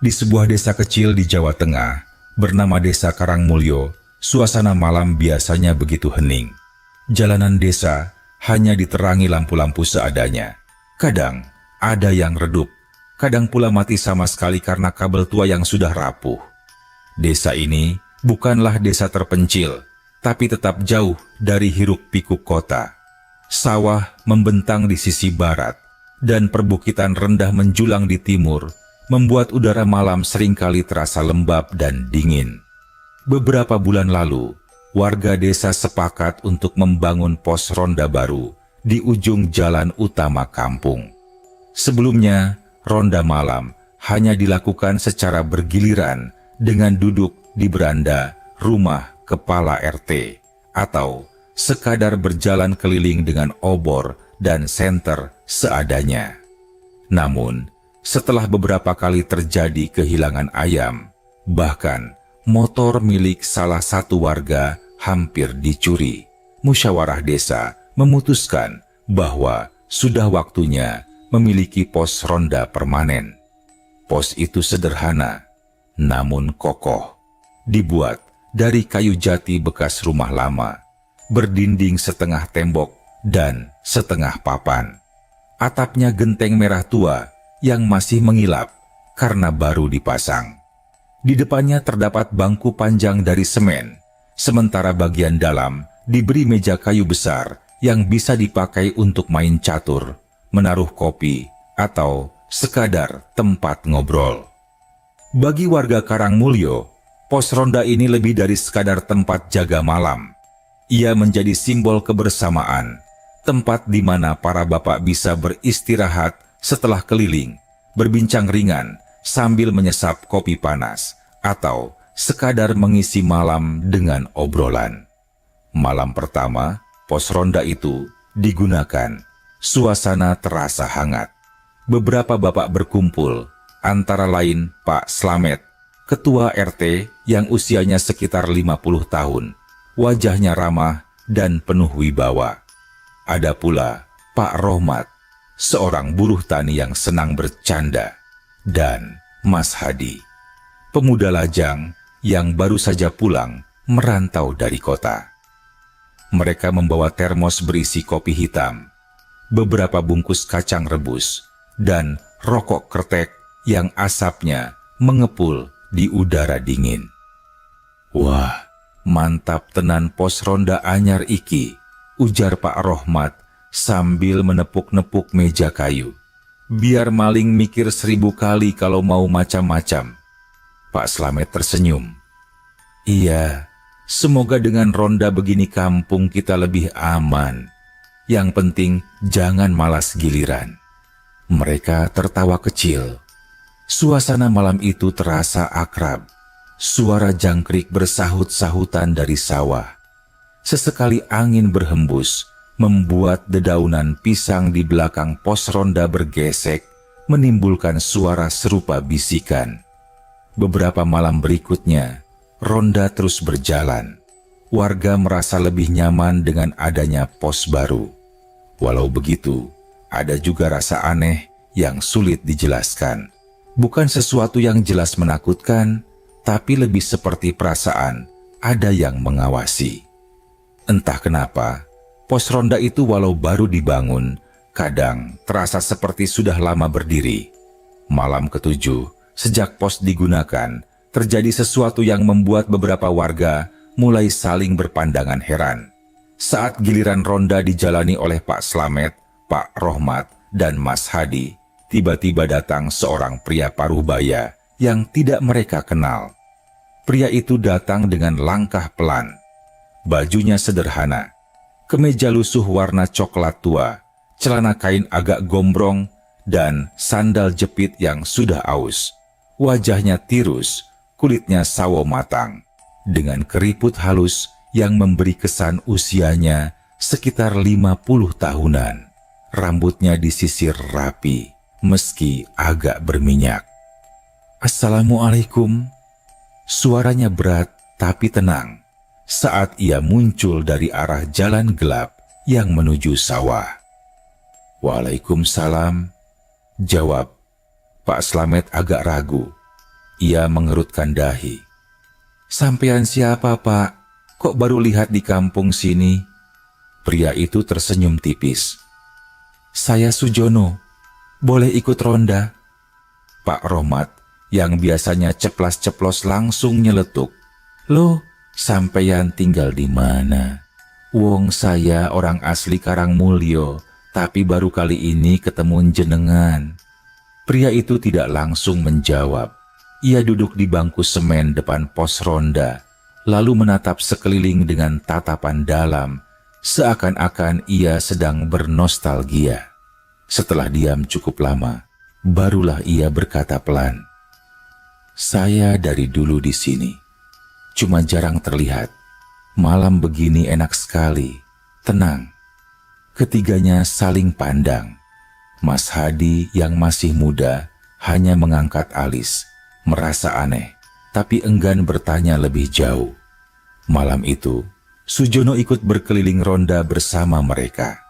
Di sebuah desa kecil di Jawa Tengah, bernama Desa Karangmulyo, suasana malam biasanya begitu hening. Jalanan desa hanya diterangi lampu-lampu seadanya. Kadang ada yang redup, kadang pula mati sama sekali karena kabel tua yang sudah rapuh. Desa ini bukanlah desa terpencil, tapi tetap jauh dari hiruk-pikuk kota. Sawah membentang di sisi barat, dan perbukitan rendah menjulang di timur, membuat udara malam seringkali terasa lembab dan dingin. Beberapa bulan lalu, warga desa sepakat untuk membangun pos ronda baru di ujung jalan utama kampung. Sebelumnya, ronda malam hanya dilakukan secara bergiliran dengan duduk di beranda rumah kepala RT atau sekadar berjalan keliling dengan obor dan senter seadanya. Namun, setelah beberapa kali terjadi kehilangan ayam, bahkan motor milik salah satu warga hampir dicuri, musyawarah desa memutuskan bahwa sudah waktunya memiliki pos ronda permanen. Pos itu sederhana, namun kokoh, dibuat dari kayu jati bekas rumah lama, berdinding setengah tembok dan setengah papan. Atapnya genteng merah tua yang masih mengilap karena baru dipasang. Di depannya terdapat bangku panjang dari semen, sementara bagian dalam diberi meja kayu besar yang bisa dipakai untuk main catur, menaruh kopi, atau sekadar tempat ngobrol. Bagi warga Karangmulyo, pos ronda ini lebih dari sekadar tempat jaga malam. Ia menjadi simbol kebersamaan, tempat di mana para bapak bisa beristirahat setelah keliling, berbincang ringan sambil menyesap kopi panas, atau sekadar mengisi malam dengan obrolan. Malam pertama, pos ronda itu digunakan. Suasana terasa hangat. Beberapa bapak berkumpul, antara lain Pak Slamet, ketua RT yang usianya sekitar 50 tahun, wajahnya ramah dan penuh wibawa. Ada pula Pak Rohmat, seorang buruh tani yang senang bercanda, dan Mas Hadi, pemuda lajang yang baru saja pulang merantau dari kota. Mereka membawa termos berisi kopi hitam, beberapa bungkus kacang rebus, dan rokok kretek yang asapnya mengepul di udara dingin. "Wah, mantap tenan pos ronda anyar iki," ujar Pak Rohmat sambil menepuk-nepuk meja kayu. "Biar maling mikir 1000 kali kalau mau macam-macam." Pak Slamet tersenyum. "Iya, semoga dengan ronda begini kampung kita lebih aman. Yang penting jangan malas giliran." Mereka tertawa kecil. Suasana malam itu terasa akrab. Suara jangkrik bersahut-sahutan dari sawah. Sesekali angin berhembus, membuat dedaunan pisang di belakang pos ronda bergesek, menimbulkan suara serupa bisikan. Beberapa malam berikutnya, ronda terus berjalan. Warga merasa lebih nyaman dengan adanya pos baru. Walau begitu, ada juga rasa aneh yang sulit dijelaskan. Bukan sesuatu yang jelas menakutkan, tapi lebih seperti perasaan ada yang mengawasi. Entah kenapa, pos ronda itu walau baru dibangun, kadang terasa seperti sudah lama berdiri. Malam ketujuh, sejak pos digunakan, terjadi sesuatu yang membuat beberapa warga mulai saling berpandangan heran. Saat giliran ronda dijalani oleh Pak Slamet, Pak Rohmat, dan Mas Hadi, tiba-tiba datang seorang pria paruhbaya yang tidak mereka kenal. Pria itu datang dengan langkah pelan. Bajunya sederhana, kemeja lusuh warna coklat tua, celana kain agak gombrong, dan sandal jepit yang sudah aus. Wajahnya tirus, kulitnya sawo matang, dengan keriput halus yang memberi kesan usianya sekitar 50 tahunan. Rambutnya disisir rapi, meski agak berminyak. "Assalamualaikum." Suaranya berat tapi tenang saat ia muncul dari arah jalan gelap yang menuju sawah. "Waalaikumsalam," jawab Pak Slamet agak ragu. Ia mengerutkan dahi. "Sampean siapa, Pak? Kok baru lihat di kampung sini?" Pria itu tersenyum tipis. "Saya Sujono. Boleh ikut ronda?" Pak Rohmat yang biasanya ceplas-ceplos langsung nyeletuk. "Loh, sampeyan tinggal di mana? Wong saya orang asli Karangmulyo, tapi baru kali ini ketemu jenengan." Pria itu tidak langsung menjawab. Ia duduk di bangku semen depan pos ronda, lalu menatap sekeliling dengan tatapan dalam, seakan-akan ia sedang bernostalgia. Setelah diam cukup lama, barulah ia berkata pelan, "Saya dari dulu di sini, cuma jarang terlihat. Malam begini enak sekali, tenang." Ketiganya saling pandang. Mas Hadi yang masih muda hanya mengangkat alis, merasa aneh, tapi enggan bertanya lebih jauh. Malam itu, Sujono ikut berkeliling ronda bersama mereka.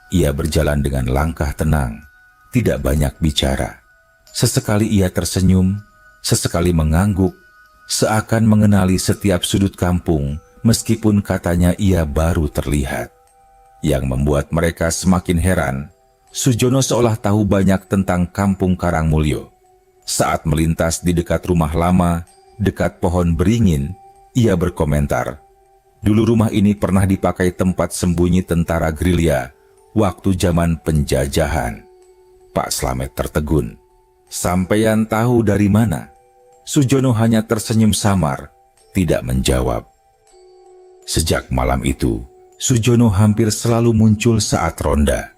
Ia berjalan dengan langkah tenang, tidak banyak bicara. Sesekali ia tersenyum, sesekali mengangguk, seakan mengenali setiap sudut kampung meskipun katanya ia baru terlihat. Yang membuat mereka semakin heran, Sujono seolah tahu banyak tentang kampung Karangmulyo. Saat melintas di dekat rumah lama, dekat pohon beringin, ia berkomentar, "Dulu rumah ini pernah dipakai tempat sembunyi tentara gerilya waktu zaman penjajahan." Pak Slamet tertegun. "Sampeyan tahu dari mana?" Sujono hanya tersenyum samar, tidak menjawab. Sejak malam itu, Sujono hampir selalu muncul saat ronda.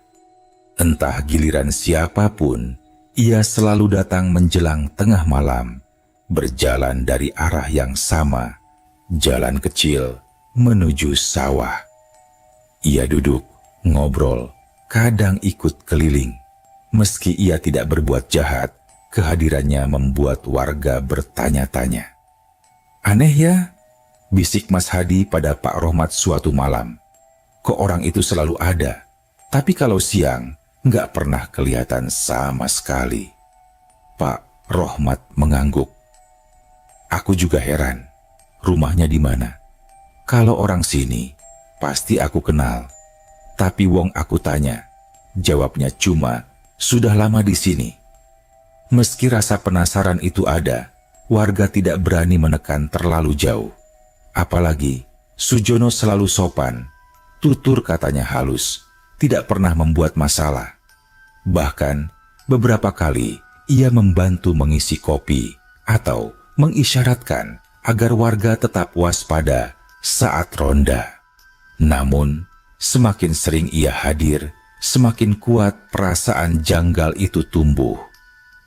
Entah giliran siapapun, ia selalu datang menjelang tengah malam, berjalan dari arah yang sama, jalan kecil menuju sawah. Ia duduk, ngobrol, kadang ikut keliling. Meski ia tidak berbuat jahat, kehadirannya membuat warga bertanya-tanya. "Aneh ya?" bisik Mas Hadi pada Pak Rohmat suatu malam. "Kok orang itu selalu ada, tapi kalau siang nggak pernah kelihatan sama sekali." Pak Rohmat mengangguk. "Aku juga heran, rumahnya di mana? Kalau orang sini, pasti aku kenal. Tapi wong aku tanya, jawabnya cuma, sudah lama di sini." Meski rasa penasaran itu ada, warga tidak berani menekan terlalu jauh. Apalagi, Sujono selalu sopan, tutur katanya halus, tidak pernah membuat masalah. Bahkan, beberapa kali ia membantu mengisi kopi atau mengisyaratkan agar warga tetap waspada saat ronda. Namun, semakin sering ia hadir, semakin kuat perasaan janggal itu tumbuh.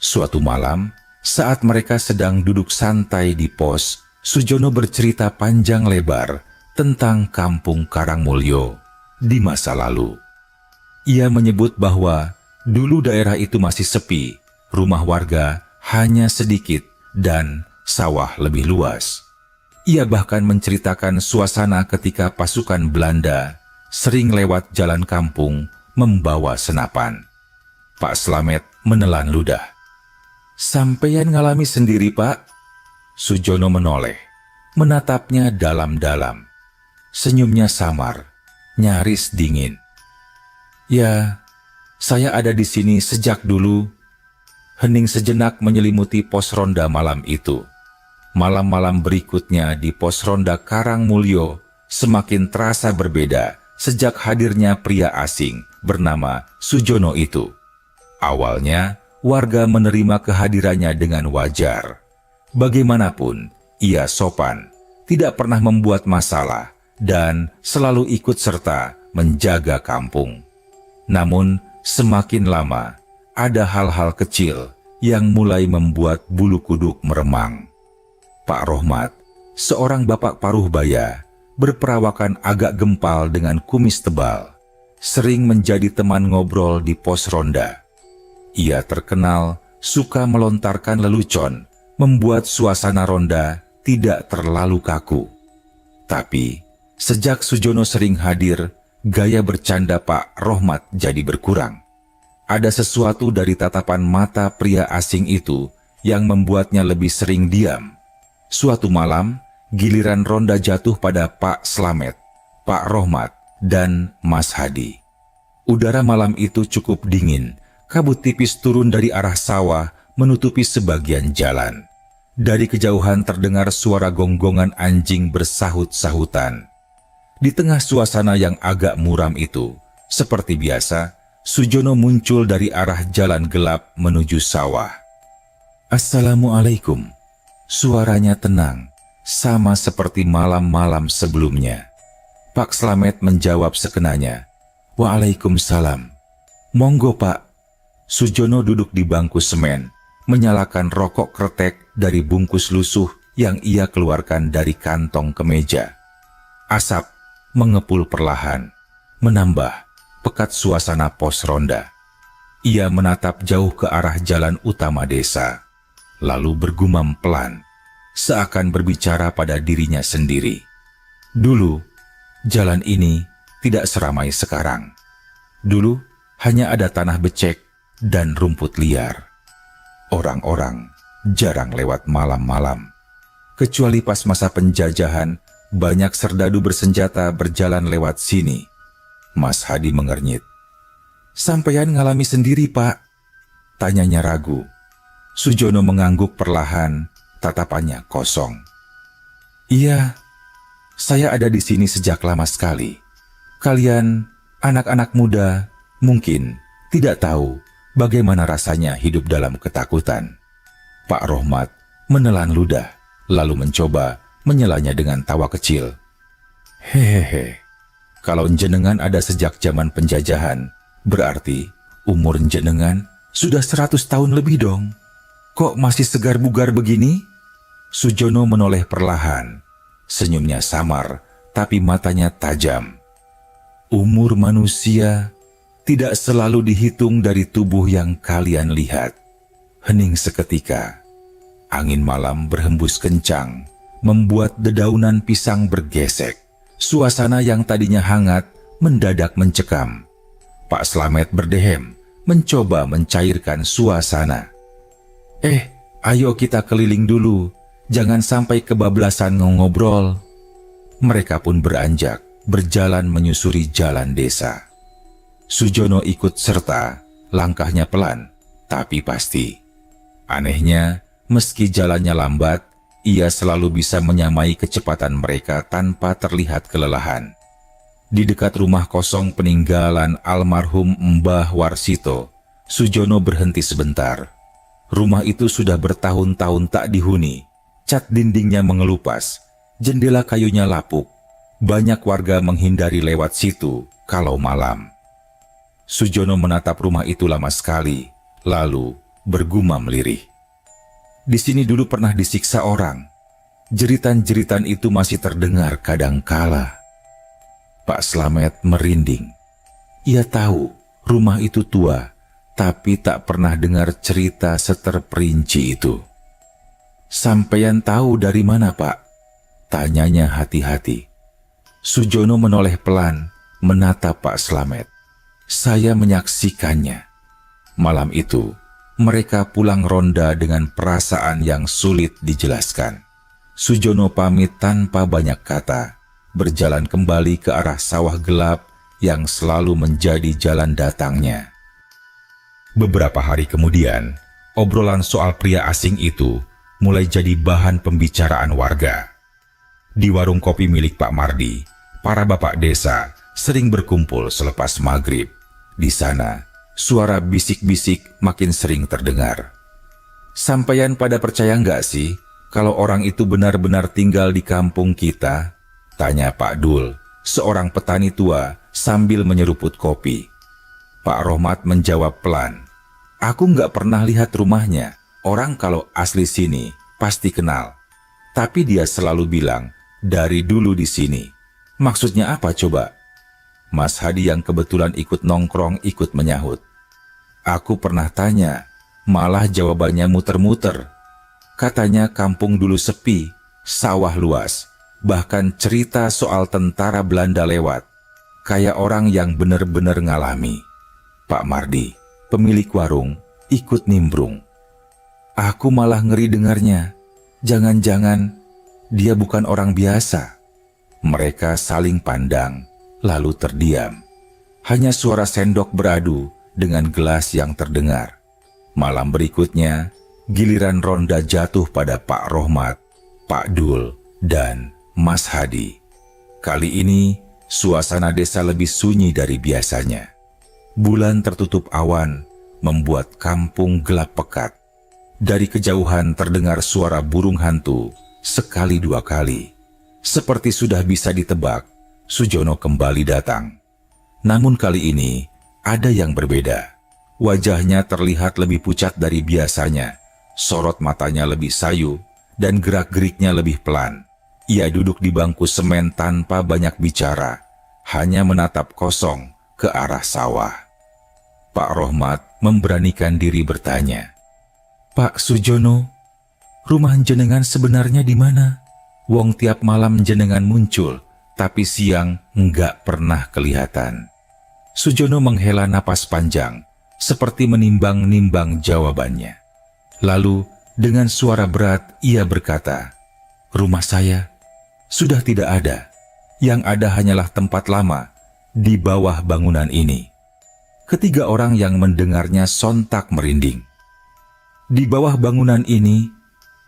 Suatu malam, saat mereka sedang duduk santai di pos, Sujono bercerita panjang lebar tentang kampung Karangmulyo di masa lalu. Ia menyebut bahwa dulu daerah itu masih sepi, rumah warga hanya sedikit dan sawah lebih luas. Ia bahkan menceritakan suasana ketika pasukan Belanda sering lewat jalan kampung membawa senapan. Pak Slamet menelan ludah. "Sampeyan ngalami sendiri, Pak?" Sujono menoleh, menatapnya dalam-dalam. Senyumnya samar, nyaris dingin. "Ya, saya ada di sini sejak dulu." Hening sejenak menyelimuti pos ronda malam itu. Malam-malam berikutnya di pos ronda Karangmulyo semakin terasa berbeda sejak hadirnya pria asing bernama Sujono itu. Awalnya, warga menerima kehadirannya dengan wajar. Bagaimanapun, ia sopan, tidak pernah membuat masalah, dan selalu ikut serta menjaga kampung. Namun, semakin lama, ada hal-hal kecil yang mulai membuat bulu kuduk meremang. Pak Rohmat, seorang bapak paruh baya, berperawakan agak gempal dengan kumis tebal, sering menjadi teman ngobrol di pos ronda. Ia terkenal suka melontarkan lelucon, membuat suasana ronda tidak terlalu kaku. Tapi, sejak Sujono sering hadir, gaya bercanda Pak Rohmat jadi berkurang. Ada sesuatu dari tatapan mata pria asing itu yang membuatnya lebih sering diam. Suatu malam, giliran ronda jatuh pada Pak Slamet, Pak Rohmat, dan Mas Hadi. Udara malam itu cukup dingin. Kabut tipis turun dari arah sawah menutupi sebagian jalan. Dari kejauhan terdengar suara gonggongan anjing bersahut-sahutan. Di tengah suasana yang agak muram itu, seperti biasa, Sujono muncul dari arah jalan gelap menuju sawah. "Assalamualaikum." Suaranya tenang, sama seperti malam-malam sebelumnya. Pak Slamet menjawab sekenanya. "Waalaikumsalam." "Monggo, Pak." Sujono duduk di bangku semen, menyalakan rokok kretek dari bungkus lusuh yang ia keluarkan dari kantong kemeja. Asap mengepul perlahan, menambah pekat suasana pos ronda. Ia menatap jauh ke arah jalan utama desa, lalu bergumam pelan, seakan berbicara pada dirinya sendiri. Dulu, jalan ini tidak seramai sekarang. Dulu, hanya ada tanah becek dan rumput liar. Orang-orang jarang lewat malam-malam. Kecuali pas masa penjajahan, banyak serdadu bersenjata berjalan lewat sini. Mas Hadi mengernyit. "Sampeyan ngalami sendiri, Pak?" tanyanya ragu. Sujono mengangguk perlahan, tatapannya kosong. "Iya, saya ada di sini sejak lama sekali. Kalian, anak-anak muda, mungkin tidak tahu bagaimana rasanya hidup dalam ketakutan." Pak Rohmat menelan ludah, lalu mencoba menyelanya dengan tawa kecil. "Hehehe, kalau jenengan ada sejak zaman penjajahan, berarti umur jenengan sudah 100 tahun lebih dong. Kok masih segar bugar begini?" Sujono menoleh perlahan. Senyumnya samar, tapi matanya tajam. "Umur manusia tidak selalu dihitung dari tubuh yang kalian lihat." Hening seketika. Angin malam berhembus kencang, membuat dedaunan pisang bergesek. Suasana yang tadinya hangat mendadak mencekam. Pak Slamet berdehem, mencoba mencairkan suasana. Ayo kita keliling dulu, jangan sampai kebablasan ngobrol." Mereka pun beranjak, berjalan menyusuri jalan desa. Sujono ikut serta, langkahnya pelan, tapi pasti. Anehnya, meski jalannya lambat, ia selalu bisa menyamai kecepatan mereka tanpa terlihat kelelahan. Di dekat rumah kosong peninggalan almarhum Mbah Warsito, Sujono berhenti sebentar. Rumah itu sudah bertahun-tahun tak dihuni, cat dindingnya mengelupas, jendela kayunya lapuk. Banyak warga menghindari lewat situ kalau malam. Sujono menatap rumah itu lama sekali, lalu bergumam lirih. Di sini dulu pernah disiksa orang. Jeritan-jeritan itu masih terdengar kadangkala. Pak Slamet merinding. Ia tahu rumah itu tua, tapi tak pernah dengar cerita seterperinci itu. "Sampeyan tahu dari mana, Pak?" tanyanya hati-hati. Sujono menoleh pelan, menatap Pak Slamet. "Saya menyaksikannya." Malam itu, mereka pulang ronda dengan perasaan yang sulit dijelaskan. Sujono pamit tanpa banyak kata, berjalan kembali ke arah sawah gelap yang selalu menjadi jalan datangnya. Beberapa hari kemudian, obrolan soal pria asing itu mulai jadi bahan pembicaraan warga. Di warung kopi milik Pak Mardi, para bapak desa sering berkumpul selepas maghrib. Di sana, suara bisik-bisik makin sering terdengar. "Sampeyan pada percaya nggak sih kalau orang itu benar-benar tinggal di kampung kita?" tanya Pak Dul, seorang petani tua sambil menyeruput kopi. Pak Rohmat menjawab pelan, "Aku nggak pernah lihat rumahnya. Orang kalau asli sini pasti kenal. Tapi dia selalu bilang, dari dulu di sini." "Maksudnya apa coba?" Mas Hadi yang kebetulan ikut nongkrong ikut menyahut. "Aku pernah tanya, malah jawabannya muter-muter. Katanya kampung dulu sepi, sawah luas, bahkan cerita soal tentara Belanda lewat. Kayak orang yang bener-bener ngalami." Pak Mardi, pemilik warung, ikut nimbrung. Aku malah ngeri dengarnya. Jangan-jangan dia bukan orang biasa. Mereka saling pandang, lalu terdiam. Hanya suara sendok beradu dengan gelas yang terdengar. Malam berikutnya, giliran ronda jatuh pada Pak Rohmat, Pak Dul, dan Mas Hadi. Kali ini, suasana desa lebih sunyi dari biasanya. Bulan tertutup awan, membuat kampung gelap pekat. Dari kejauhan terdengar suara burung hantu, sekali dua kali. Seperti sudah bisa ditebak, Sujono kembali datang. Namun kali ini, ada yang berbeda. Wajahnya terlihat lebih pucat dari biasanya. Sorot matanya lebih sayu, dan gerak-geriknya lebih pelan. Ia duduk di bangku semen tanpa banyak bicara, hanya menatap kosong ke arah sawah. Pak Rohmat memberanikan diri bertanya, "Pak Sujono, rumah jenengan sebenarnya di mana? Wong tiap malam jenengan muncul, tapi siang enggak pernah kelihatan." Sujono menghela napas panjang, seperti menimbang-nimbang jawabannya. Lalu, dengan suara berat, ia berkata, "Rumah saya sudah tidak ada. Yang ada hanyalah tempat lama di bawah bangunan ini." Ketiga orang yang mendengarnya sontak merinding. "Di bawah bangunan ini,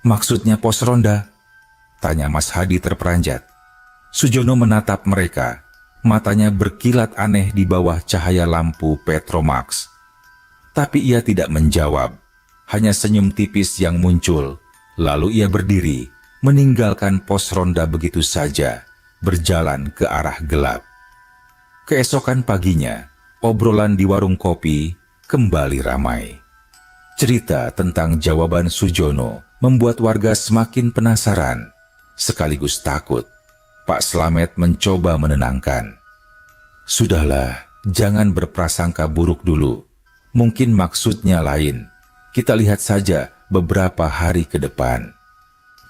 maksudnya pos ronda?" tanya Mas Hadi terperanjat. Sujono menatap mereka, matanya berkilat aneh di bawah cahaya lampu Petromax. Tapi ia tidak menjawab, hanya senyum tipis yang muncul. Lalu ia berdiri, meninggalkan pos ronda begitu saja, berjalan ke arah gelap. Keesokan paginya, obrolan di warung kopi kembali ramai. Cerita tentang jawaban Sujono membuat warga semakin penasaran, sekaligus takut. Pak Slamet mencoba menenangkan. "Sudahlah, jangan berprasangka buruk dulu. Mungkin maksudnya lain. Kita lihat saja beberapa hari ke depan."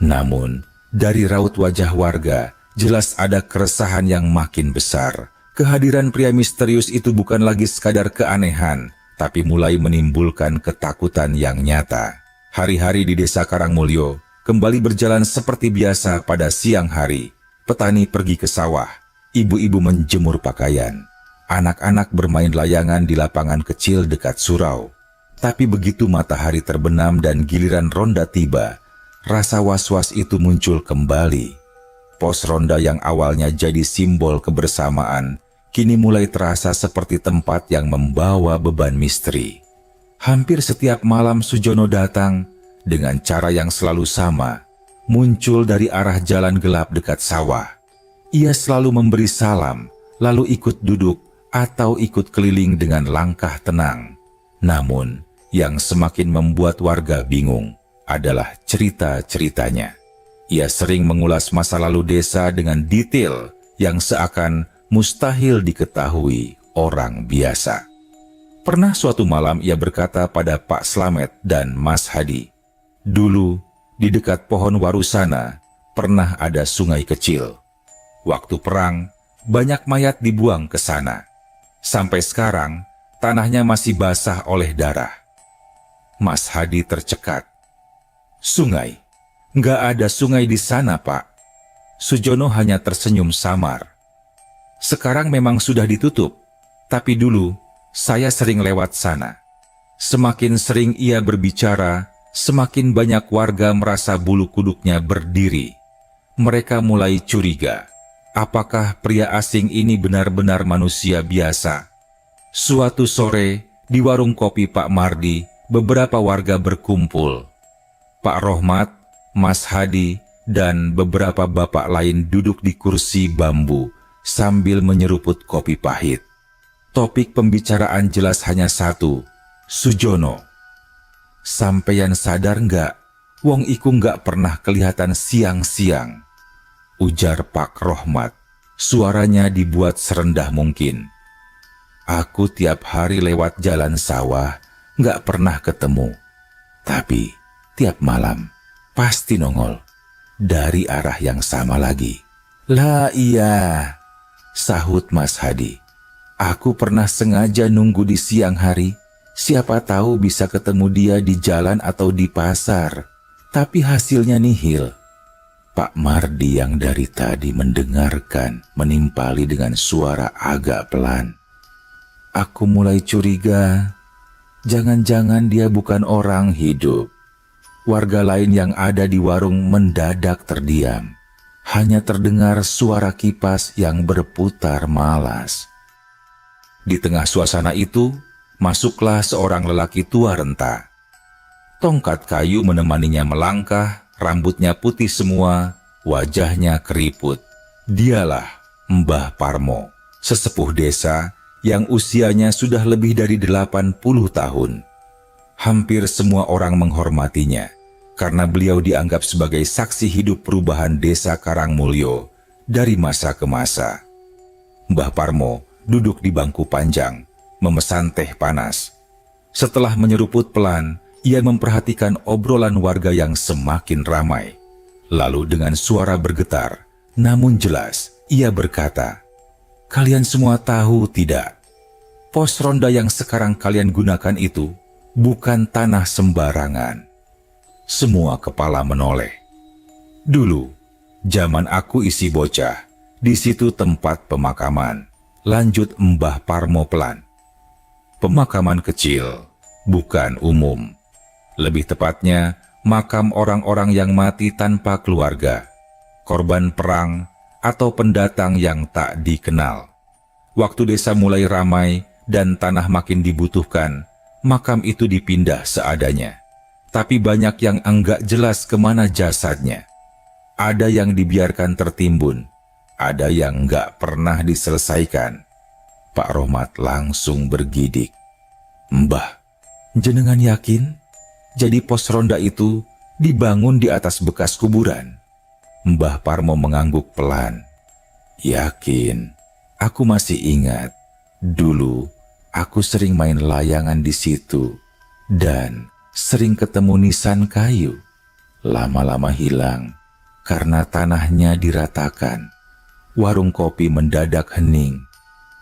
Namun, dari raut wajah warga, jelas ada keresahan yang makin besar. Kehadiran pria misterius itu bukan lagi sekadar keanehan, tapi mulai menimbulkan ketakutan yang nyata. Hari-hari di desa Karangmulyo kembali berjalan seperti biasa pada siang hari. Petani pergi ke sawah, ibu-ibu menjemur pakaian. Anak-anak bermain layangan di lapangan kecil dekat surau. Tapi begitu matahari terbenam dan giliran ronda tiba, rasa was-was itu muncul kembali. Pos ronda yang awalnya jadi simbol kebersamaan, kini mulai terasa seperti tempat yang membawa beban misteri. Hampir setiap malam Sujono datang dengan cara yang selalu sama, muncul dari arah jalan gelap dekat sawah. Ia selalu memberi salam, lalu ikut duduk atau ikut keliling dengan langkah tenang. Namun, yang semakin membuat warga bingung adalah cerita-ceritanya. Ia sering mengulas masa lalu desa dengan detail yang seakan mustahil diketahui orang biasa. Pernah suatu malam ia berkata pada Pak Slamet dan Mas Hadi, "Dulu, di dekat pohon waru sana, pernah ada sungai kecil. Waktu perang, banyak mayat dibuang ke sana. Sampai sekarang, tanahnya masih basah oleh darah." Mas Hadi tercekat. "Sungai? Nggak ada sungai di sana, Pak." Sujono hanya tersenyum samar. "Sekarang memang sudah ditutup, tapi dulu saya sering lewat sana." Semakin sering ia berbicara, semakin banyak warga merasa bulu kuduknya berdiri. Mereka mulai curiga, apakah pria asing ini benar-benar manusia biasa? Suatu sore, di warung kopi Pak Mardi, beberapa warga berkumpul. Pak Rohmat, Mas Hadi, dan beberapa bapak lain duduk di kursi bambu sambil menyeruput kopi pahit. Topik pembicaraan jelas hanya satu, Sujono. "Sampeyan sadar nggak, wong iku nggak pernah kelihatan siang-siang," ujar Pak Rohmat. Suaranya dibuat serendah mungkin. "Aku tiap hari lewat jalan sawah, nggak pernah ketemu. Tapi tiap malam pasti nongol dari arah yang sama lagi." "Lah iya," sahut Mas Hadi. "Aku pernah sengaja nunggu di siang hari Siapa tahu bisa ketemu dia di jalan atau di pasar, tapi hasilnya nihil. Pak Mardi yang dari tadi mendengarkan menimpali dengan suara agak pelan. Aku mulai curiga, jangan-jangan dia bukan orang hidup. Warga lain yang ada di warung mendadak terdiam. Hanya terdengar suara kipas yang berputar malas. Di tengah suasana itu, masuklah seorang lelaki tua renta. Tongkat kayu menemaninya melangkah, rambutnya putih semua, wajahnya keriput. Dialah Mbah Parmo, sesepuh desa yang usianya sudah lebih dari 80 tahun. Hampir semua orang menghormatinya, karena beliau dianggap sebagai saksi hidup perubahan desa Karangmulyo dari masa ke masa. Mbah Parmo duduk di bangku panjang, memesan teh panas. Setelah menyeruput pelan, ia memperhatikan obrolan warga yang semakin ramai. Lalu dengan suara bergetar, namun jelas, ia berkata, "Kalian semua tahu tidak? Pos ronda yang sekarang kalian gunakan itu bukan tanah sembarangan." Semua kepala menoleh. "Dulu, zaman aku isi bocah, di situ tempat pemakaman," lanjut Mbah Parmo pelan. "Pemakaman kecil, bukan umum. Lebih tepatnya, makam orang-orang yang mati tanpa keluarga, korban perang, atau pendatang yang tak dikenal. Waktu desa mulai ramai dan tanah makin dibutuhkan, makam itu dipindah seadanya. Tapi banyak yang enggak jelas kemana jasadnya. Ada yang dibiarkan tertimbun, ada yang enggak pernah diselesaikan." Pak Rohmat langsung bergidik. "Mbah, jenengan yakin? Jadi pos ronda itu dibangun di atas bekas kuburan?" Mbah Parmo mengangguk pelan. "Yakin, aku masih ingat. Dulu aku sering main layangan di situ dan sering ketemu nisan kayu. Lama-lama hilang karena tanahnya diratakan. Warung kopi mendadak hening.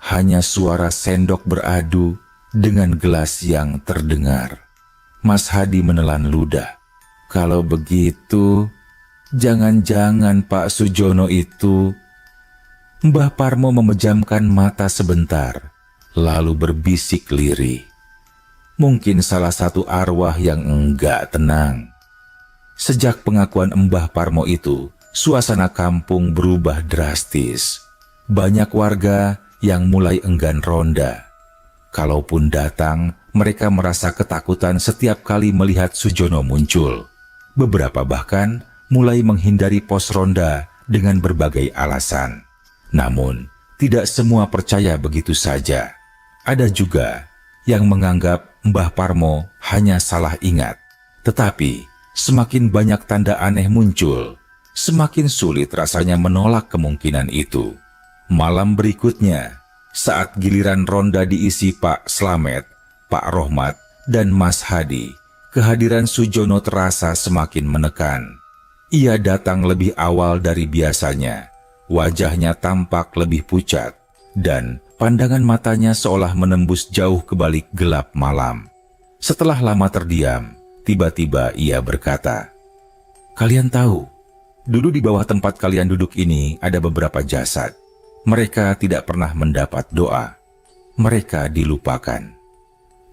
Hanya suara sendok beradu dengan gelas yang terdengar." Mas Hadi menelan ludah. "Kalau begitu, jangan-jangan Pak Sujono itu..." Mbah Parmo memejamkan mata sebentar, lalu berbisik lirih. Mungkin salah satu arwah yang enggak tenang. Sejak pengakuan Mbah Parmo itu, suasana kampung berubah drastis. Banyak warga yang mulai enggan ronda. Kalaupun datang, mereka merasa ketakutan setiap kali melihat Sujono muncul. Beberapa bahkan mulai menghindari pos ronda dengan berbagai alasan. Namun, tidak semua percaya begitu saja. Ada juga yang menganggap Mbah Parmo hanya salah ingat. Tetapi, semakin banyak tanda aneh muncul, semakin sulit rasanya menolak kemungkinan itu. Malam berikutnya, saat giliran ronda diisi Pak Slamet, Pak Rohmat, dan Mas Hadi, kehadiran Sujono terasa semakin menekan. Ia datang lebih awal dari biasanya, wajahnya tampak lebih pucat, dan pandangan matanya seolah menembus jauh ke balik gelap malam. Setelah lama terdiam, tiba-tiba ia berkata, "Kalian tahu, dulu di bawah tempat kalian duduk ini ada beberapa jasad. Mereka tidak pernah mendapat doa. Mereka dilupakan."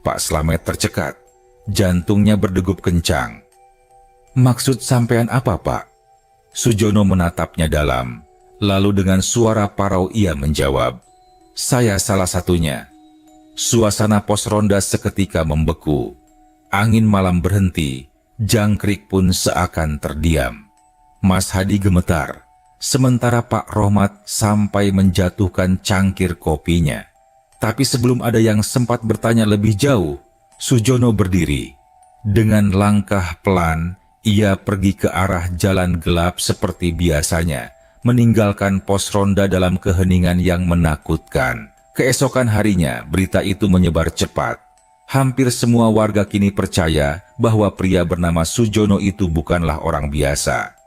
Pak Slamet tercekat. Jantungnya berdegup kencang. "Maksud sampean apa, Pak?" Sujono menatapnya dalam. Lalu dengan suara parau ia menjawab, "Saya salah satunya." Suasana pos ronda seketika membeku. Angin malam berhenti. Jangkrik pun seakan terdiam. Mas Hadi gemetar. Sementara Pak Rohmat sampai menjatuhkan cangkir kopinya. Tapi sebelum ada yang sempat bertanya lebih jauh, Sujono berdiri. Dengan langkah pelan, ia pergi ke arah jalan gelap seperti biasanya, meninggalkan pos ronda dalam keheningan yang menakutkan. Keesokan harinya, berita itu menyebar cepat. Hampir semua warga kini percaya bahwa pria bernama Sujono itu bukanlah orang biasa.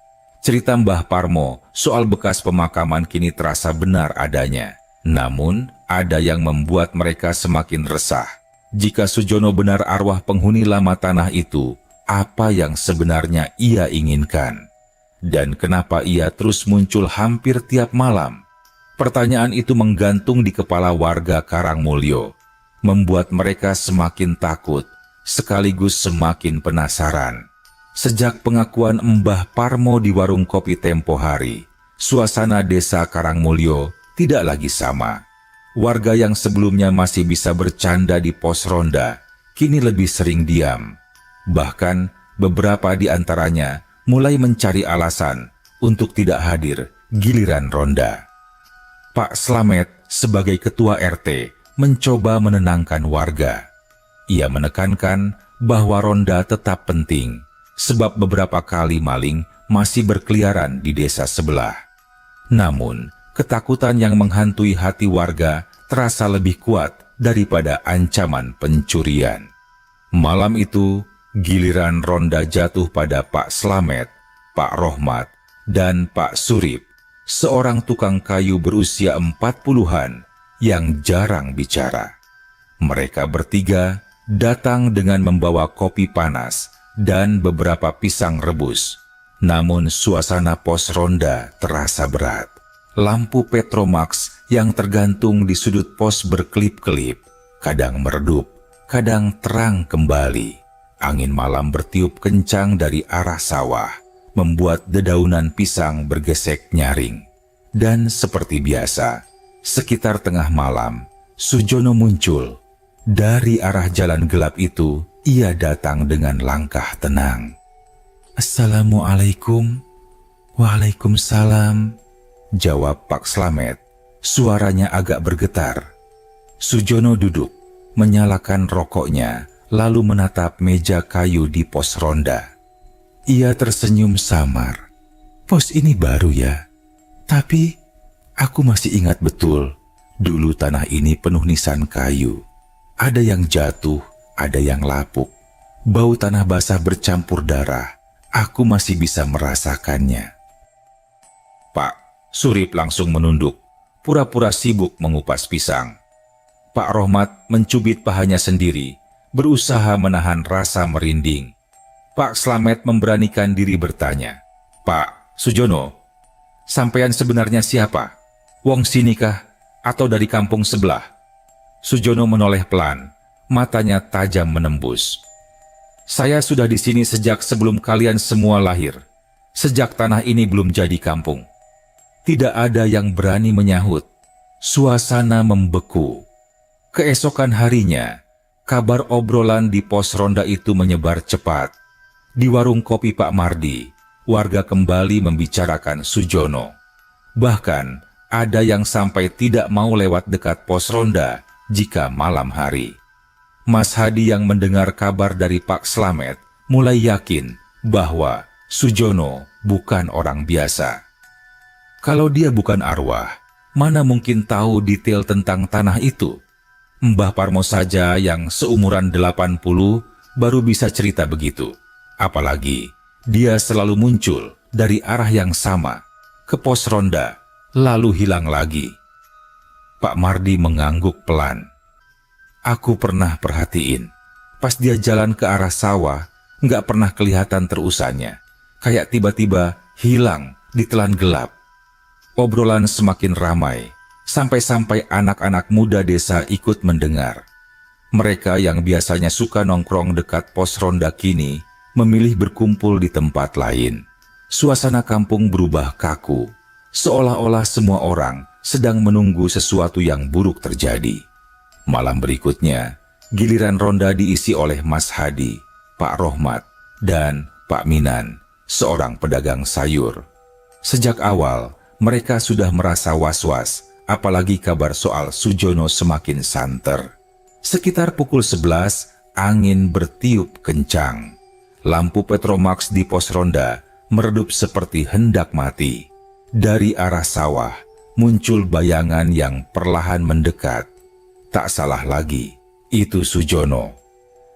Cerita Mbah Parmo soal bekas pemakaman kini terasa benar adanya. Namun, ada yang membuat mereka semakin resah. Jika Sujono benar arwah penghuni lama tanah itu, apa yang sebenarnya ia inginkan? Dan kenapa ia terus muncul hampir tiap malam? Pertanyaan itu menggantung di kepala warga Karangmulyo, membuat mereka semakin takut, sekaligus semakin penasaran. Sejak pengakuan Mbah Parmo di warung kopi tempo hari, suasana desa Karangmulyo tidak lagi sama. Warga yang sebelumnya masih bisa bercanda di pos ronda, kini lebih sering diam. Bahkan beberapa di antaranya mulai mencari alasan untuk tidak hadir giliran ronda. Pak Slamet sebagai ketua RT mencoba menenangkan warga. Ia menekankan bahwa ronda tetap penting, sebab beberapa kali maling masih berkeliaran di desa sebelah. Namun, ketakutan yang menghantui hati warga terasa lebih kuat daripada ancaman pencurian. Malam itu, giliran ronda jatuh pada Pak Slamet, Pak Rohmat, dan Pak Surip, seorang tukang kayu berusia 40-an yang jarang bicara. Mereka bertiga datang dengan membawa kopi panas dan beberapa pisang rebus. Namun suasana pos ronda terasa berat. Lampu Petromax yang tergantung di sudut pos berkelip-kelip, kadang meredup, kadang terang kembali. Angin malam bertiup kencang dari arah sawah, membuat dedaunan pisang bergesek nyaring. Dan seperti biasa, sekitar tengah malam, Sujono muncul. Dari arah jalan gelap itu, ia datang dengan langkah tenang. "Assalamualaikum." "Waalaikumsalam," jawab Pak Slamet. Suaranya agak bergetar. Sujono duduk, menyalakan rokoknya, lalu menatap meja kayu di pos ronda. Ia tersenyum samar. "Pos ini baru ya, tapi aku masih ingat betul, dulu tanah ini penuh nisan kayu. Ada yang jatuh, ada yang lapuk. Bau tanah basah bercampur darah. Aku masih bisa merasakannya." Pak Surip langsung menunduk, pura-pura sibuk mengupas pisang. Pak Rohmat mencubit pahanya sendiri, berusaha menahan rasa merinding. Pak Slamet memberanikan diri bertanya, "Pak Sujono, sampean sebenarnya siapa? Wong sini kah? Atau dari kampung sebelah?" Sujono menoleh pelan, matanya tajam menembus. "Saya sudah di sini sejak sebelum kalian semua lahir, sejak tanah ini belum jadi kampung." Tidak ada yang berani menyahut. Suasana membeku. Keesokan harinya, kabar obrolan di pos ronda itu menyebar cepat. Di warung kopi Pak Mardi, warga kembali membicarakan Sujono. Bahkan, ada yang sampai tidak mau lewat dekat pos ronda jika malam hari. Mas Hadi yang mendengar kabar dari Pak Slamet mulai yakin bahwa Sujono bukan orang biasa. Kalau dia bukan arwah, mana mungkin tahu detail tentang tanah itu? Mbah Parmo saja yang seumuran 80 baru bisa cerita begitu. Apalagi dia selalu muncul dari arah yang sama, ke pos ronda, lalu hilang lagi. Pak Mardi mengangguk pelan. "Aku pernah perhatiin, pas dia jalan ke arah sawah, nggak pernah kelihatan terusannya. Kayak tiba-tiba hilang di telan gelap." Obrolan semakin ramai, sampai-sampai anak-anak muda desa ikut mendengar. Mereka yang biasanya suka nongkrong dekat pos ronda kini memilih berkumpul di tempat lain. Suasana kampung berubah kaku, seolah-olah semua orang sedang menunggu sesuatu yang buruk terjadi. Malam berikutnya, giliran ronda diisi oleh Mas Hadi, Pak Rohmat, dan Pak Minan, seorang pedagang sayur. Sejak awal, mereka sudah merasa was-was, apalagi kabar soal Sujono semakin santer. Sekitar pukul 11, angin bertiup kencang. Lampu Petromax di pos ronda meredup seperti hendak mati. Dari arah sawah, muncul bayangan yang perlahan mendekat. Tak salah lagi, itu Sujono.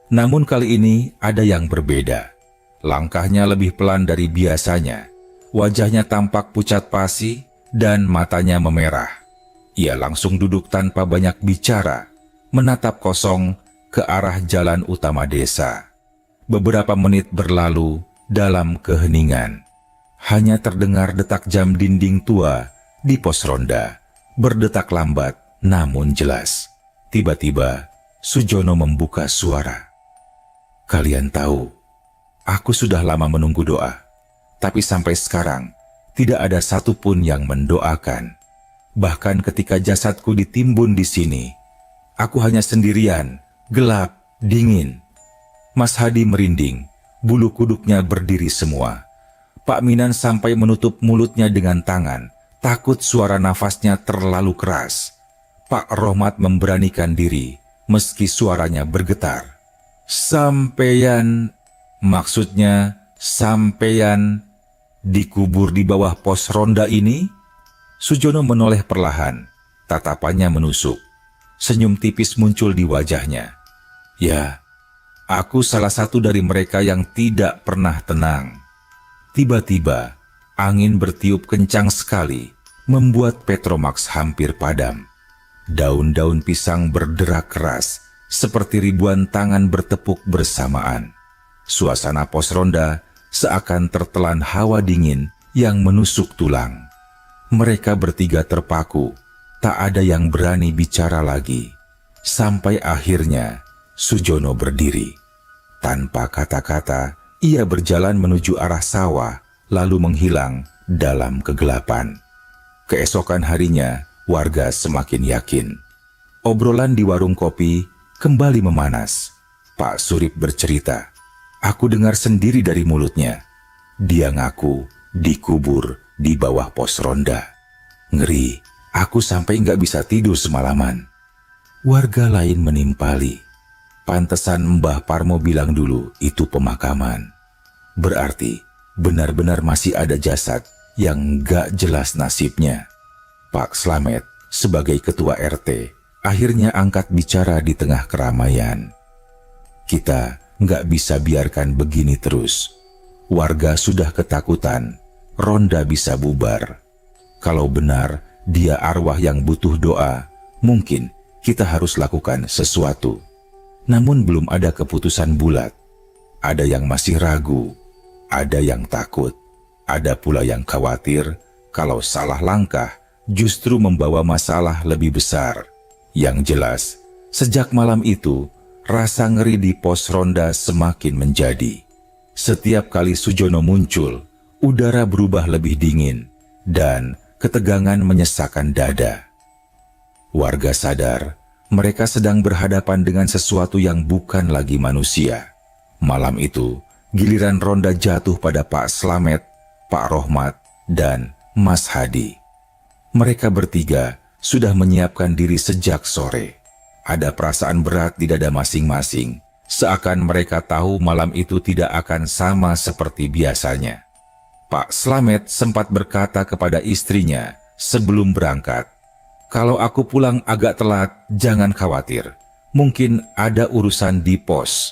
Namun kali ini ada yang berbeda. Langkahnya lebih pelan dari biasanya. Wajahnya tampak pucat pasi dan matanya memerah. Ia langsung duduk tanpa banyak bicara, menatap kosong, ke arah jalan utama desa. Beberapa menit berlalu dalam keheningan. Hanya terdengar detak jam dinding tua di pos ronda, berdetak lambat namun jelas. Tiba-tiba, Sujono membuka suara. "Kalian tahu, aku sudah lama menunggu doa, tapi sampai sekarang tidak ada satupun yang mendoakan. Bahkan ketika jasadku ditimbun di sini, aku hanya sendirian, gelap, dingin." Mas Hadi merinding, bulu kuduknya berdiri semua. Pak Minan sampai menutup mulutnya dengan tangan, takut suara nafasnya terlalu keras. Pak Rohmat memberanikan diri, meski suaranya bergetar. "Sampeyan, maksudnya sampeyan dikubur di bawah pos ronda ini?" Sujono menoleh perlahan, tatapannya menusuk. Senyum tipis muncul di wajahnya. "Ya, aku salah satu dari mereka yang tidak pernah tenang." Tiba-tiba, angin bertiup kencang sekali, membuat Petromax hampir padam. Daun-daun pisang berderak keras, seperti ribuan tangan bertepuk bersamaan. Suasana pos ronda seakan tertelan hawa dingin yang menusuk tulang. Mereka bertiga terpaku, tak ada yang berani bicara lagi. Sampai akhirnya, Sujono berdiri. Tanpa kata-kata, ia berjalan menuju arah sawah, lalu menghilang dalam kegelapan. Keesokan harinya, warga semakin yakin. Obrolan di warung kopi kembali memanas. Pak Surip bercerita, "Aku dengar sendiri dari mulutnya. Dia ngaku dikubur di bawah pos ronda. Ngeri, aku sampai nggak bisa tidur semalaman." Warga lain menimpali. "Pantesan Mbah Parmo bilang dulu itu pemakaman. Berarti benar-benar masih ada jasad yang gak jelas nasibnya." Pak Slamet sebagai ketua RT akhirnya angkat bicara di tengah keramaian. "Kita gak bisa biarkan begini terus. Warga sudah ketakutan, ronda bisa bubar. Kalau benar dia arwah yang butuh doa, mungkin kita harus lakukan sesuatu." Namun belum ada keputusan bulat. Ada yang masih ragu, ada yang takut, ada pula yang khawatir kalau salah langkah justru membawa masalah lebih besar. Yang jelas, sejak malam itu, rasa ngeri di pos ronda semakin menjadi. Setiap kali Sujono muncul, udara berubah lebih dingin, dan ketegangan menyesakkan dada. Warga sadar, mereka sedang berhadapan dengan sesuatu yang bukan lagi manusia. Malam itu, giliran ronda jatuh pada Pak Slamet, Pak Rohmat, dan Mas Hadi. Mereka bertiga sudah menyiapkan diri sejak sore. Ada perasaan berat di dada masing-masing, seakan mereka tahu malam itu tidak akan sama seperti biasanya. Pak Slamet sempat berkata kepada istrinya sebelum berangkat, "Kalau aku pulang agak telat, jangan khawatir. Mungkin ada urusan di pos."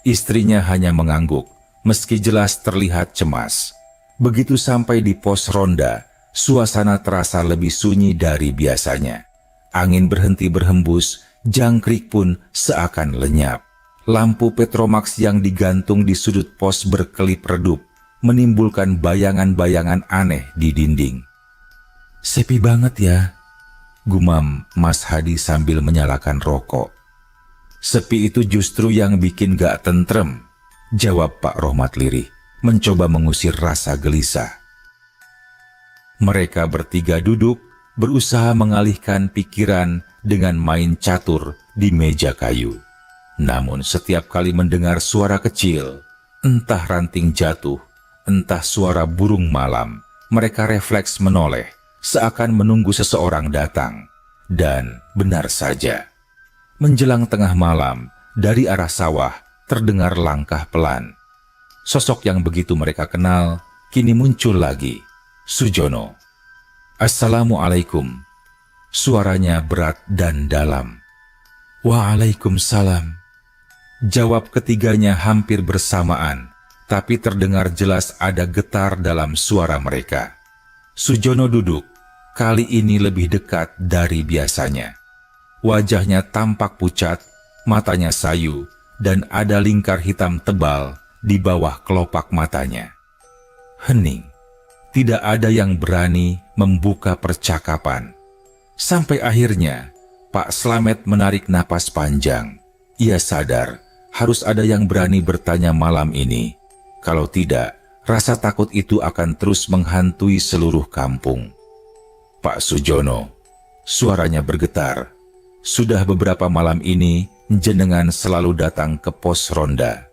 Istrinya hanya mengangguk, meski jelas terlihat cemas. Begitu sampai di pos ronda, suasana terasa lebih sunyi dari biasanya. Angin berhenti berhembus, jangkrik pun seakan lenyap. Lampu Petromax yang digantung di sudut pos berkelip redup, menimbulkan bayangan-bayangan aneh di dinding. "Sepi banget ya," gumam Mas Hadi sambil menyalakan rokok. "Sepi itu justru yang bikin gak tentrem," jawab Pak Rohmat lirih, mencoba mengusir rasa gelisah. Mereka bertiga duduk, berusaha mengalihkan pikiran dengan main catur di meja kayu. Namun setiap kali mendengar suara kecil, entah ranting jatuh, entah suara burung malam, mereka refleks menoleh, seakan menunggu seseorang datang. Dan benar saja. Menjelang tengah malam, dari arah sawah terdengar langkah pelan. Sosok yang begitu mereka kenal, kini muncul lagi. Sujono. "Assalamualaikum." Suaranya berat dan dalam. "Waalaikumsalam." Jawab ketiganya hampir bersamaan, tapi terdengar jelas ada getar dalam suara mereka. Sujono duduk, kali ini lebih dekat dari biasanya. Wajahnya tampak pucat, Matanya sayu dan ada lingkar hitam tebal di bawah kelopak matanya. Hening. Tidak ada yang berani membuka percakapan. Sampai akhirnya Pak Slamet menarik napas panjang. Ia sadar harus ada yang berani bertanya malam ini. Kalau tidak, rasa takut itu akan terus menghantui seluruh kampung. Pak Sujono, suaranya bergetar. Sudah beberapa malam ini jenengan selalu datang ke pos ronda.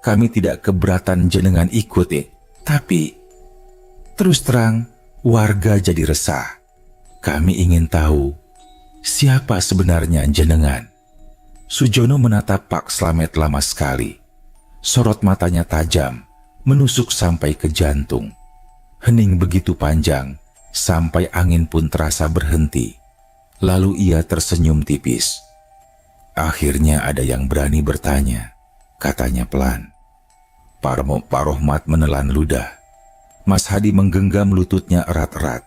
Kami tidak keberatan jenengan ikut, tapi terus terang warga jadi resah. Kami ingin tahu siapa sebenarnya jenengan. Sujono menatap Pak Slamet lama sekali. Sorot matanya tajam, menusuk sampai ke jantung. Hening begitu panjang, sampai angin pun terasa berhenti. Lalu ia tersenyum tipis. Akhirnya ada yang berani bertanya, katanya pelan. Pak Rohmat menelan ludah. Mas Hadi menggenggam lututnya erat-erat.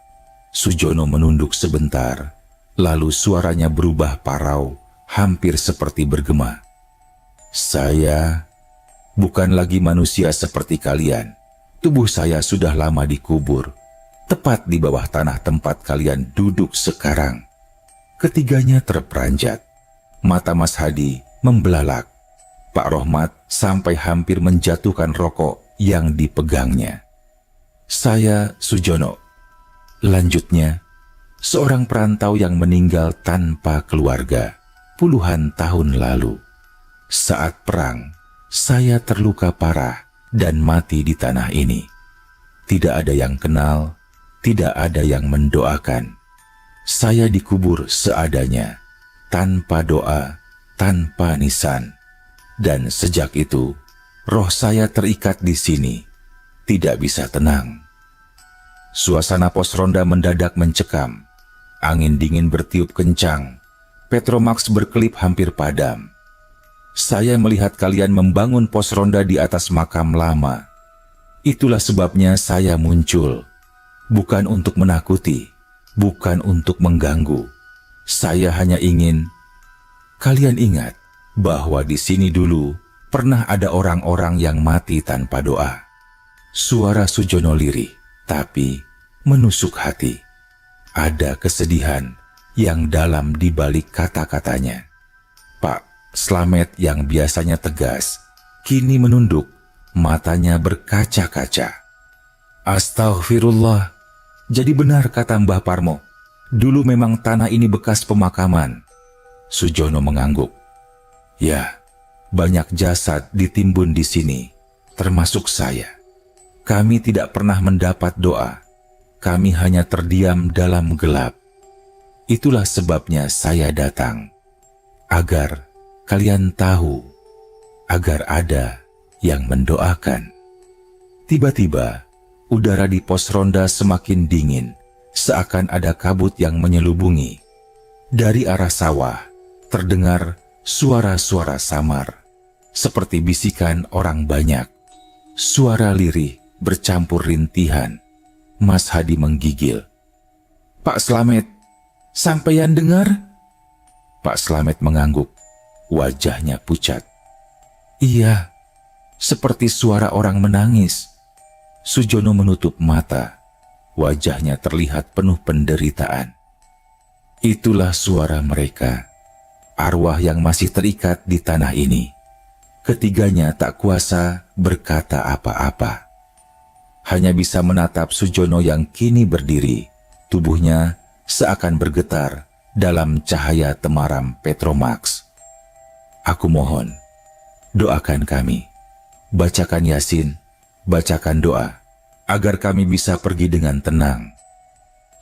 Sujono menunduk sebentar, lalu suaranya berubah parau, hampir seperti bergema. Saya bukan lagi manusia seperti kalian. Tubuh saya sudah lama dikubur, tepat di bawah tanah tempat kalian duduk sekarang. Ketiganya terperanjat. Mata Mas Hadi membelalak. Pak Rohmat sampai hampir menjatuhkan rokok yang dipegangnya. Saya Sujono. Lanjutnya, seorang perantau yang meninggal tanpa keluarga puluhan tahun lalu. Saat perang, saya terluka parah dan mati di tanah ini. Tidak ada yang kenal, tidak ada yang mendoakan. Saya dikubur seadanya, tanpa doa, tanpa nisan. Dan sejak itu, roh saya terikat di sini, tidak bisa tenang. Suasana pos ronda mendadak mencekam. Angin dingin bertiup kencang. Petromax berkelip hampir padam. Saya melihat kalian membangun pos ronda di atas makam lama. Itulah sebabnya saya muncul. Bukan untuk menakuti, bukan untuk mengganggu. Saya hanya ingin kalian ingat bahwa di sini dulu pernah ada orang-orang yang mati tanpa doa. Suara Sujono lirih, tapi menusuk hati. Ada kesedihan yang dalam di balik kata-katanya. Pak Slamet yang biasanya tegas, kini menunduk, matanya berkaca-kaca. Astaghfirullah, jadi benar kata Mbah Parmo. Dulu memang tanah ini bekas pemakaman. Sujono mengangguk. Ya, banyak jasad ditimbun di sini, termasuk saya. Kami tidak pernah mendapat doa. Kami hanya terdiam dalam gelap. Itulah sebabnya saya datang. Agar kalian tahu, agar ada yang mendoakan. Tiba-tiba, udara di pos ronda semakin dingin, seakan ada kabut yang menyelubungi. Dari arah sawah, terdengar suara-suara samar, seperti bisikan orang banyak. Suara lirih bercampur rintihan. Mas Hadi menggigil. Pak Slamet, sampeyan dengar? Pak Slamet mengangguk. Wajahnya pucat. Iya, seperti suara orang menangis. Sujono menutup mata. Wajahnya terlihat penuh penderitaan. Itulah suara mereka. Arwah yang masih terikat di tanah ini. Ketiganya tak kuasa berkata apa-apa. Hanya bisa menatap Sujono yang kini berdiri. Tubuhnya seakan bergetar dalam cahaya temaram Petromax. Aku mohon, doakan kami. Bacakan Yasin, bacakan doa, agar kami bisa pergi dengan tenang.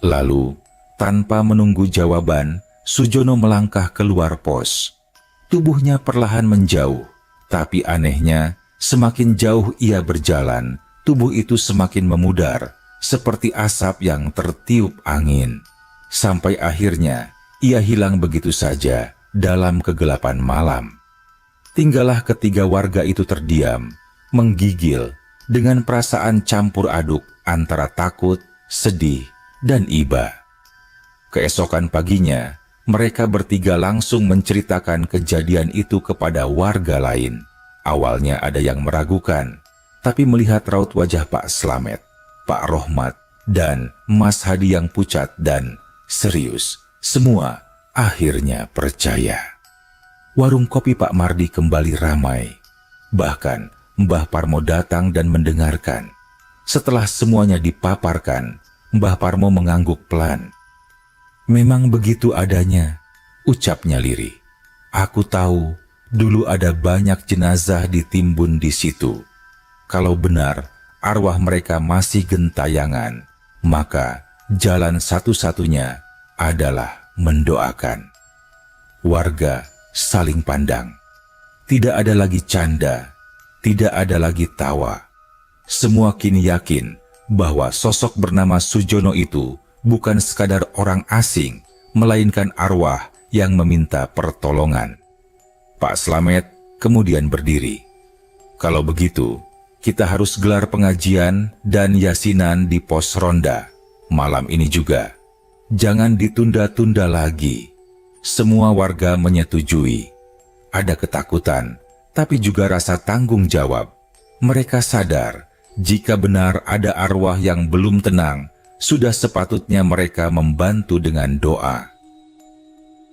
Lalu, tanpa menunggu jawaban, Sujono melangkah keluar pos. Tubuhnya perlahan menjauh, tapi anehnya, semakin jauh ia berjalan, tubuh itu semakin memudar, seperti asap yang tertiup angin. Sampai akhirnya, ia hilang begitu saja dalam kegelapan malam. Tinggallah ketiga warga itu terdiam, menggigil, dengan perasaan campur aduk antara takut, sedih, dan iba. Keesokan paginya, Mereka bertiga langsung menceritakan kejadian itu kepada warga lain. Awalnya ada yang meragukan, tapi melihat raut wajah Pak Slamet, Pak Rohmat, dan Mas Hadi yang pucat dan serius, semua akhirnya percaya. Warung kopi Pak Mardi kembali ramai. Bahkan Mbah Parmo datang dan mendengarkan. Setelah semuanya dipaparkan, Mbah Parmo mengangguk pelan. "Memang begitu adanya," ucapnya lirih. "Aku tahu dulu ada banyak jenazah ditimbun di situ. Kalau benar arwah mereka masih gentayangan, maka jalan satu-satunya adalah mendoakan." Warga saling pandang. Tidak ada lagi canda, tidak ada lagi tawa. Semua kini yakin bahwa sosok bernama Sujono itu bukan sekadar orang asing, melainkan arwah yang meminta pertolongan. Pak Slamet kemudian berdiri. "Kalau begitu, kita harus gelar pengajian dan yasinan di pos ronda malam ini juga. Jangan ditunda-tunda lagi." Semua warga menyetujui. Ada ketakutan, tapi juga rasa tanggung jawab. Mereka sadar jika benar ada arwah yang belum tenang, sudah sepatutnya mereka membantu dengan doa.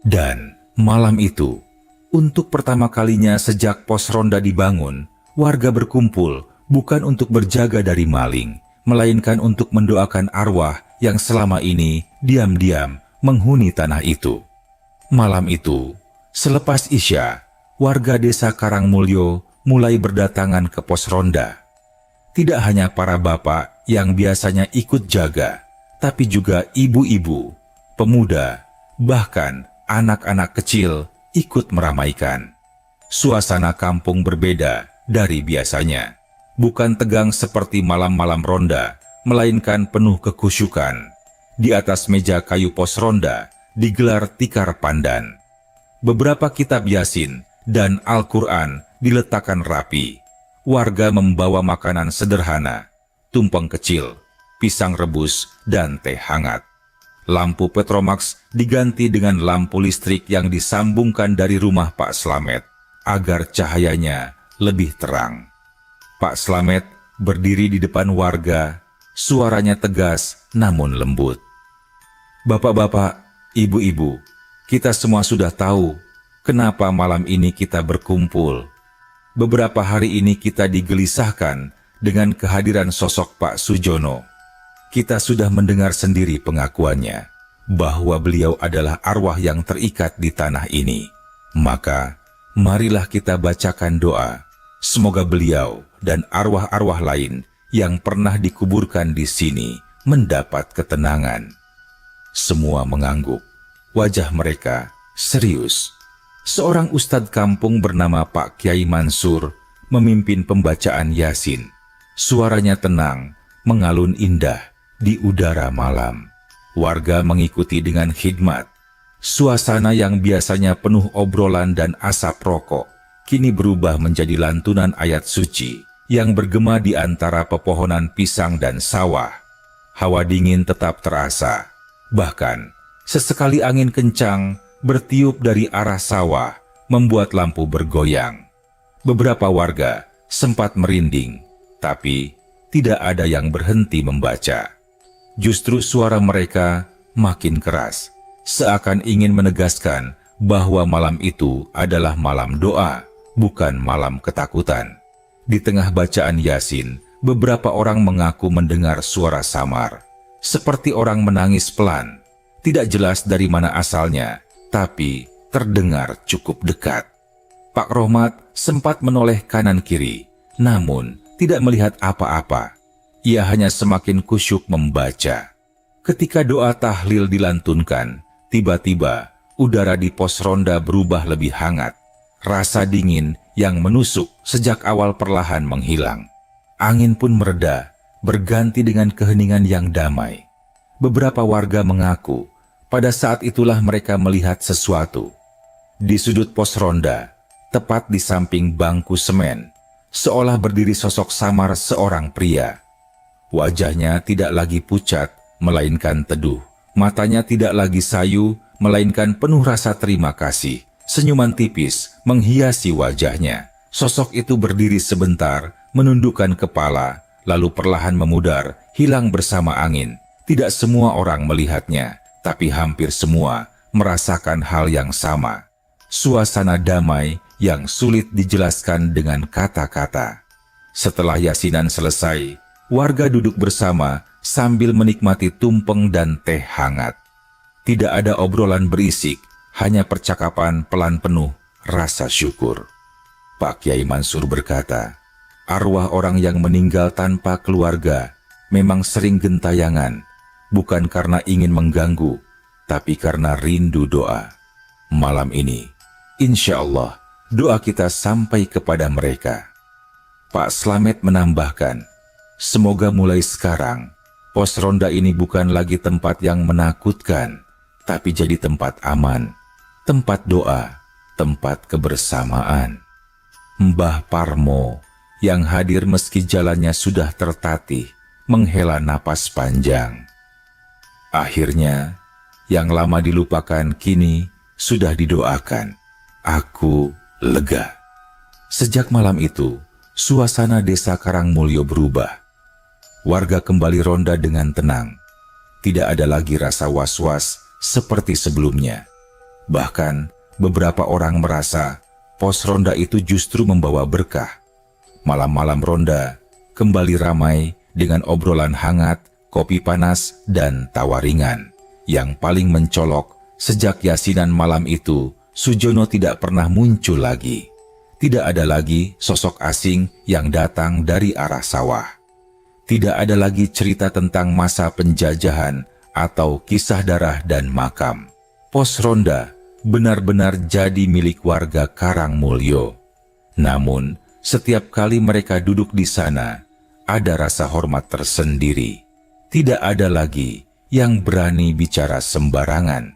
Dan malam itu, untuk pertama kalinya sejak pos ronda dibangun, warga berkumpul bukan untuk berjaga dari maling, melainkan untuk mendoakan arwah yang selama ini diam-diam menghuni tanah itu. Malam itu, selepas Isya, warga desa Karangmulyo mulai berdatangan ke pos ronda. Tidak hanya para bapak yang biasanya ikut jaga, tapi juga ibu-ibu, pemuda, bahkan anak-anak kecil ikut meramaikan. Suasana kampung berbeda dari biasanya. Bukan tegang seperti malam-malam ronda, melainkan penuh kekhusyukan. Di atas meja kayu pos ronda digelar tikar pandan. Beberapa kitab Yasin dan Al-Quran diletakkan rapi. Warga membawa makanan sederhana, tumpeng kecil, pisang rebus, dan teh hangat. Lampu Petromax diganti dengan lampu listrik yang disambungkan dari rumah Pak Slamet, agar cahayanya lebih terang. Pak Slamet berdiri di depan warga, suaranya tegas namun lembut. "Bapak-bapak, ibu-ibu, kita semua sudah tahu kenapa malam ini kita berkumpul. Beberapa hari ini kita digelisahkan dengan kehadiran sosok Pak Sujono. Kita sudah mendengar sendiri pengakuannya bahwa beliau adalah arwah yang terikat di tanah ini. Maka, marilah kita bacakan doa. Semoga beliau dan arwah-arwah lain yang pernah dikuburkan di sini mendapat ketenangan." Semua mengangguk. Wajah mereka serius. Seorang ustadz kampung bernama Pak Kiai Mansur memimpin pembacaan Yasin. Suaranya tenang, mengalun indah di udara malam. Warga mengikuti dengan khidmat. Suasana yang biasanya penuh obrolan dan asap rokok, kini berubah menjadi lantunan ayat suci yang bergema di antara pepohonan pisang dan sawah. Hawa dingin tetap terasa. Bahkan, sesekali angin kencang bertiup dari arah sawah, membuat lampu bergoyang. Beberapa warga sempat merinding, tapi tidak ada yang berhenti membaca. Justru suara mereka makin keras, seakan ingin menegaskan bahwa malam itu adalah malam doa, bukan malam ketakutan. Di tengah bacaan Yasin, beberapa orang mengaku mendengar suara samar, seperti orang menangis pelan. Tidak jelas dari mana asalnya, tapi terdengar cukup dekat. Pak Rohmat sempat menoleh kanan kiri, namun tidak melihat apa-apa. Ia hanya semakin kusyuk membaca. Ketika doa tahlil dilantunkan, tiba-tiba udara di pos ronda berubah lebih hangat. Rasa dingin yang menusuk sejak awal perlahan menghilang. Angin pun mereda, berganti dengan keheningan yang damai. Beberapa warga mengaku pada saat itulah mereka melihat sesuatu. Di sudut pos ronda, tepat di samping bangku semen, seolah berdiri sosok samar seorang pria. Wajahnya tidak lagi pucat, melainkan teduh. Matanya tidak lagi sayu, melainkan penuh rasa terima kasih. Senyuman tipis menghiasi wajahnya. Sosok itu berdiri sebentar, menundukkan kepala, lalu perlahan memudar, hilang bersama angin. Tidak semua orang melihatnya, tapi hampir semua merasakan hal yang sama. Suasana damai yang sulit dijelaskan dengan kata-kata. Setelah yasinan selesai, warga duduk bersama sambil menikmati tumpeng dan teh hangat. Tidak ada obrolan berisik, hanya percakapan pelan penuh rasa syukur. Pak Kiai Mansur berkata, arwah orang yang meninggal tanpa keluarga memang sering gentayangan, bukan karena ingin mengganggu, tapi karena rindu doa. Malam ini, insya Allah, doa kita sampai kepada mereka. Pak Slamet menambahkan, semoga mulai sekarang, pos ronda ini bukan lagi tempat yang menakutkan, tapi jadi tempat aman, tempat doa, tempat kebersamaan. Mbah Parmo yang hadir meski jalannya sudah tertatih, menghela napas panjang. Akhirnya, yang lama dilupakan kini sudah didoakan. Aku lega. Sejak malam itu, suasana desa Karangmulyo berubah. Warga kembali ronda dengan tenang. Tidak ada lagi rasa was-was seperti sebelumnya. Bahkan, beberapa orang merasa pos ronda itu justru membawa berkah. Malam-malam ronda kembali ramai dengan obrolan hangat, kopi panas, dan tawa ringan. Yang paling mencolok, sejak yasinan malam itu, Sujono tidak pernah muncul lagi. Tidak ada lagi sosok asing yang datang dari arah sawah. Tidak ada lagi cerita tentang masa penjajahan atau kisah darah dan makam. Pos ronda benar-benar jadi milik warga Karangmulyo. Namun, setiap kali mereka duduk di sana, ada rasa hormat tersendiri. Tidak ada lagi yang berani bicara sembarangan.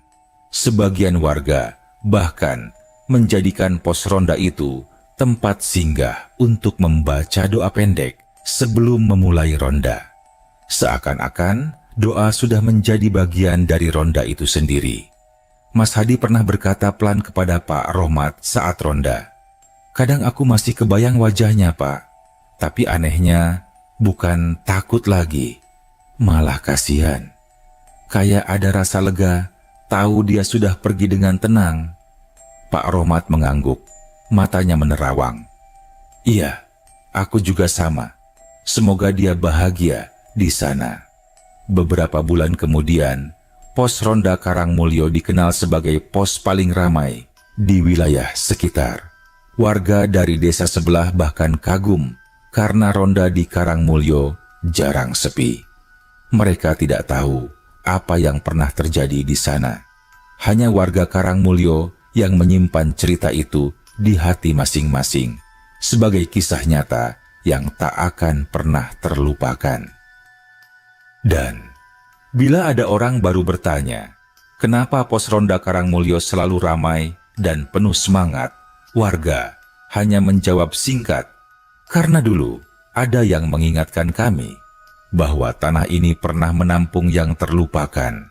Sebagian warga bahkan menjadikan pos ronda itu tempat singgah untuk membaca doa pendek sebelum memulai ronda. Seakan-akan doa sudah menjadi bagian dari ronda itu sendiri. Mas Hadi pernah berkata pelan kepada Pak Rohmat saat ronda, kadang aku masih kebayang wajahnya, Pak. Tapi anehnya, bukan takut lagi, malah kasihan. Kayak ada rasa lega, tahu dia sudah pergi dengan tenang. Pak Rohmat mengangguk, matanya menerawang. Iya, aku juga sama. Semoga dia bahagia di sana. Beberapa bulan kemudian, pos ronda Karangmulyo dikenal sebagai pos paling ramai di wilayah sekitar. Warga dari desa sebelah bahkan kagum karena ronda di Karangmulyo jarang sepi. Mereka tidak tahu apa yang pernah terjadi di sana. Hanya warga Karangmulyo yang menyimpan cerita itu di hati masing-masing sebagai kisah nyata yang tak akan pernah terlupakan. Dan bila ada orang baru bertanya, kenapa pos ronda Karangmulyo selalu ramai dan penuh semangat, warga hanya menjawab singkat, karena dulu ada yang mengingatkan kami bahwa tanah ini pernah menampung yang terlupakan.